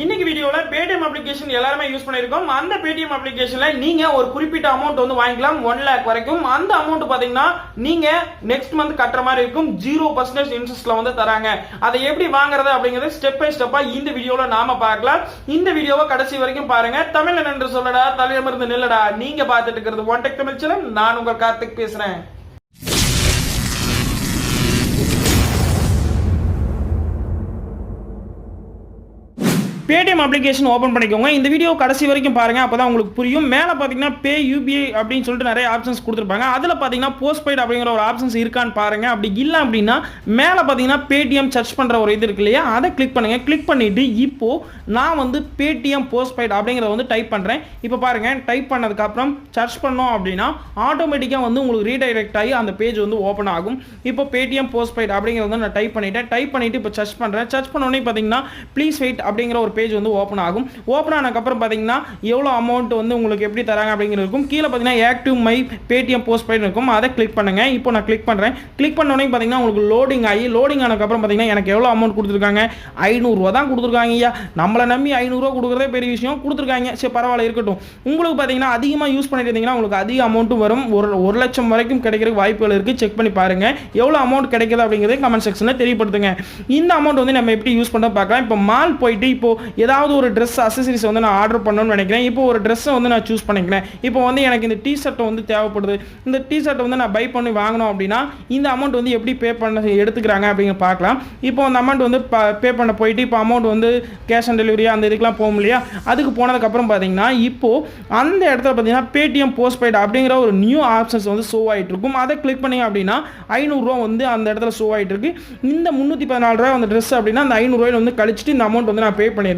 இன்னைக்கு வீடியோல Paytm application எல்லாரும் யூஸ் பண்ணிருக்கோம். அந்த Paytm அப்ளிகேஷன்ல நீங்க ஒரு குறிப்பிட்ட அமௌண்ட் வந்து வாங்கிக்கலாம் 1 lakh வரைக்கும். அந்த அமௌண்ட் பாத்தீங்கன்னா நீங்க நெக்ஸ்ட் மந்த் கட்டற மாதிரி இருக்கும். 0% இன்ட்ரெஸ்ட்ல வந்து தராங்க. அதை எப்படி வாங்குறது அப்படிங்கறது ஸ்டெப் பை ஸ்டெப்பா இந்த வீடியோல நாம பார்க்கலாம். இந்த வீடியோவை கடைசி வரைக்கும் பாருங்க. தமிழ்ல நின்று சொல்லடா, தலையிலிருந்து நில்லடா. நீங்க பார்த்துட்டு இருக்கிறது 1techtamil சேனல். நான் உங்கள் கார்த்திக் பேசுறேன். Paytm அப்ளிகேஷன் ஓபன் பண்ணிக்கோங்க. இந்த வீடியோ கடைசி வரைக்கும் பாருங்க, அப்பதான் உங்களுக்கு புரியும். மேல பாத்தீங்கன்னா பே UPI அப்படின்னு சொல்லிட்டு நிறைய ஆப்ஷன்ஸ் கொடுத்திருப்பாங்க. அதுல பாத்தீங்கன்னா postpaid அப்படிங்கிற ஒரு ஆப்ஷன்ஸ் இருக்கான்னு பாருங்க. அப்படி இல்ல அப்படின்னா மேல பாத்தீங்கன்னா Paytm சர்ச் பண்ற ஒரு இது இருக்கு இல்லையா, அதை கிளிக் பண்ணுங்க. கிளிக் பண்ணிட்டு இப்போ நான் வந்து Paytm postpaid அப்படிங்கறத வந்து டைப் பண்றேன். இப்போ பாருங்க, டைப் பண்ணதுக்கு அப்புறம் சர்ச் பண்ணோம் அப்படின்னா ஆட்டோமேட்டிக்கா வந்து உங்களுக்கு ரீடைரக்ட் ஆகி அந்த பேஜ் வந்து ஓபன் ஆகும். இப்போ Paytm postpaid அப்படிங்கறத வந்து நான் டைப் பண்ணிட்டு இப்போ சர்ச் பண்றேன். சர்ச் பண்ண உடனே பாத்தீங்கன்னா ப்ளீஸ் வெயிட் அப்படிங்கிற ஒரு பேஜ் வந்து ஓபன் ஆகும். ஓபன் ஆனதுக்கு அப்புறம் பாத்தீங்கன்னா எவ்வளவு அமௌண்ட் வந்து உங்களுக்கு எப்படி தராங்க அப்படிங்கிறது இருக்கும். கீழ பாத்தீங்கன்னா ஆக்டிவ் மை Paytm postpaid இருக்கும். அதை கிளிக் பண்ணுங்க. இப்போ நான் கிளிக் பண்றேன். கிளிக் பண்ண உடனே பாத்தீங்கன்னா உங்களுக்கு லோடிங் ஆனதுக்கு அப்புறம் பாத்தீங்கன்னா எனக்கு எவ்வளவு அமௌண்ட் கொடுத்திருக்காங்க, 500 ரூபாய் தான் கொடுத்திருக்காங்க. ஐயா, நம்மள நம்பி 500 ரூபாய் கொடுக்கறதே பெரிய விஷயம். கொடுத்திருக்காங்க. சரி, பரவாயில்லை, இருக்கட்டும். உங்களுக்கு பாத்தீங்கன்னா அதிகமா யூஸ் பண்ணிட்டு இருந்தீங்கன்னா உங்களுக்கு அதிக அமௌண்ட் வரும். 1 லட்சம் வரைக்கும் கிடைக்கிறதுக்கு வாய்ப்புகள் இருக்கு. செக் பண்ணி பாருங்க. எவ்வளவு அமௌண்ட் கிடைக்குது அப்படிங்கறதை கமெண்ட் செக்ஷன்ல தெரியப்படுத்துங்க. இந்த அமௌண்ட் வந்து நம்ம எப்படி யூஸ் பண்றோம் பார்க்கலாம். இப்போ மால் போயிட்டு இப்போ ஏதாவது ஒரு Dress accessories வந்து நான் ஆர்டர் பண்ணணும்னு நினைக்கிறேன். இப்போ ஒரு Dress வந்து நான் சூஸ் பண்ணிக்கிறேன். இப்போ வந்து எனக்கு இந்த T-ஷர்ட் வந்து தேவைப்படுது. இந்த T-ஷர்ட் வந்து நான் பை பண்ணி வாங்கணும் அப்படின்னா இந்த அமௌண்ட் வந்து எப்படி பே பண்ண எடுத்துக்கிறாங்க அப்படிங்க பார்க்கலாம். இப்போ அந்த அமௌண்ட் வந்து பே பண்ண போயிட்டு இப்போ அமௌண்ட் வந்து கேஷ் ஆன் டெலிவரி அந்த இதுக்கெல்லாம் போகும் இல்லையா, அதுக்கு போனதுக்கு அப்புறம் பார்த்தீங்கன்னா இப்போ அந்த இடத்துல பார்த்தீங்கன்னா Paytm postpaid அப்படிங்கிற ஒரு நியூ ஆப்ஷன்ஸ் வந்து ஷோ ஆகிட்டு இருக்கும். அதை கிளிக் பண்ணீங்க அப்படின்னா 500 ரூபா வந்து அந்த இடத்துல ஷோ ஆகிட்டு இருக்கு. இந்த 314 ரூபாய் அந்த ட்ரெஸ் அப்படின்னா அந்த 500 ரூபாய் வந்து கழிச்சிட்டு இந்த அமௌண்ட் வந்து நான் பே பண்ணிடணும்.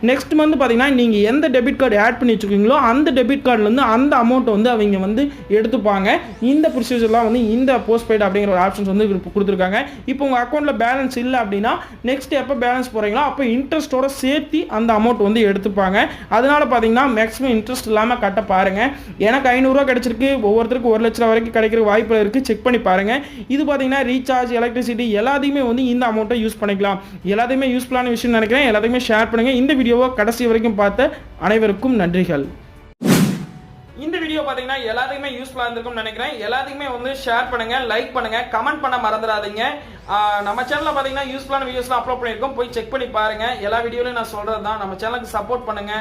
நெக்ஸ்ட் மந்த் பார்த்தீங்கன்னா நீங்கள் எந்த டெபிட் கார்டு ஆட் பண்ணி வச்சுருக்கீங்களோ அந்த டெபிட் கார்டுலேருந்து அந்த அமௌண்ட்டை வந்து அவங்க வந்து எடுத்துப்பாங்க. இந்த ப்ரொசீஜர்லாம் வந்து இந்த போஸ்ட்பெய்ட் அப்படிங்கிற ஒரு ஆப்ஷன்ஸ் வந்து கொடுத்துருக்காங்க. இப்போ உங்கள் அக்கௌண்ட்டில் பேலன்ஸ் இல்லை அப்படின்னா நெக்ஸ்ட் எப்போ பேலன்ஸ் போகிறீங்களோ அப்போ இன்ட்ரெஸ்ட்டோட சேர்த்து அந்த அமௌண்ட் வந்து எடுத்துப்பாங்க. அதனால பார்த்தீங்கன்னா மேக்ஸிமம் இன்ட்ரெஸ்ட் இல்லாமல் கட்ட பாருங்கள். எனக்கு 500 ரூபா கிடைச்சிருக்கு. ஒவ்வொருத்தருக்கு 1 லட்சம் வரைக்கும் கிடைக்கிற வாய்ப்பு இருக்குது. செக் பண்ணி பாருங்கள். இது பார்த்தீங்கன்னா ரீசார்ஜ், எலக்ட்ரிசிட்டி எல்லாத்தையுமே வந்து இந்த அமௌண்ட்டை யூஸ் பண்ணிக்கலாம். எல்லாத்தையுமே யூஸ்ஃபுல்லான விஷயம் நினைக்கிறேன். எல்லாத்தையுமே ஷேர் பண்ணுங்கள். இந்த வீடியோவை கடைசி வரைக்கும் பார்த்த அனைவருக்கும் நன்றிகள். இந்த வீடியோ பாத்தீங்கன்னா எல்லாத்துக்குமே யூஸ்ஃபுல்லா இருந்திருக்கும் நினைக்கிறேன். எல்லாத்துக்குமே வந்து ஷேர் பண்ணுங்க, லைக் பண்ணுங்க, கமெண்ட் பண்ண மறந்துடாதீங்க. நம்ம சேனல்ல பாத்தீங்கன்னா யூஸ்ஃபுல்லான வீடியோஸ்லாம் அப்லோட் பண்ணிருக்கோம். போய் செக் பண்ணி பாருங்க. எல்லா வீடியோலயும் நான் சொல்றது தான். நம்ம சேனலுக்கு சப்போர்ட் பண்ணுங்க.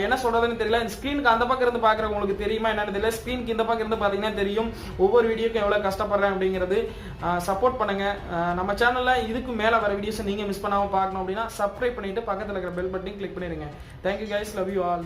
என்ன சொல்றதுன்னு தெரியல. ஸ்கிரீனுக்கு அந்த பக்கம் இருந்து பாக்குறவங்க உங்களுக்கு தெரியுமா என்னன்னு தெரியல. ஸ்கிரீனுக்கு இந்த பக்கம் இருந்து பாத்தீங்கன்னா தெரியும் ஒவ்வொரு வீடியோக்கும் எவ்வளவு கஷ்டப்படுறேன் அப்படிங்கிறது. சப்போர்ட் பண்ணுங்க. நம்ம சேனல்ல இதுக்கு மேல வர வீடியோஸ் நீங்க மிஸ் பண்ணாம பார்க்கணும் அப்படின்னா சப்ஸ்கிரைப் பண்ணிட்டு பக்கத்துல இருக்கிற பெல் பட்டனையும் கிளிக் பண்ணிருங்க. Thank you guys, love you all.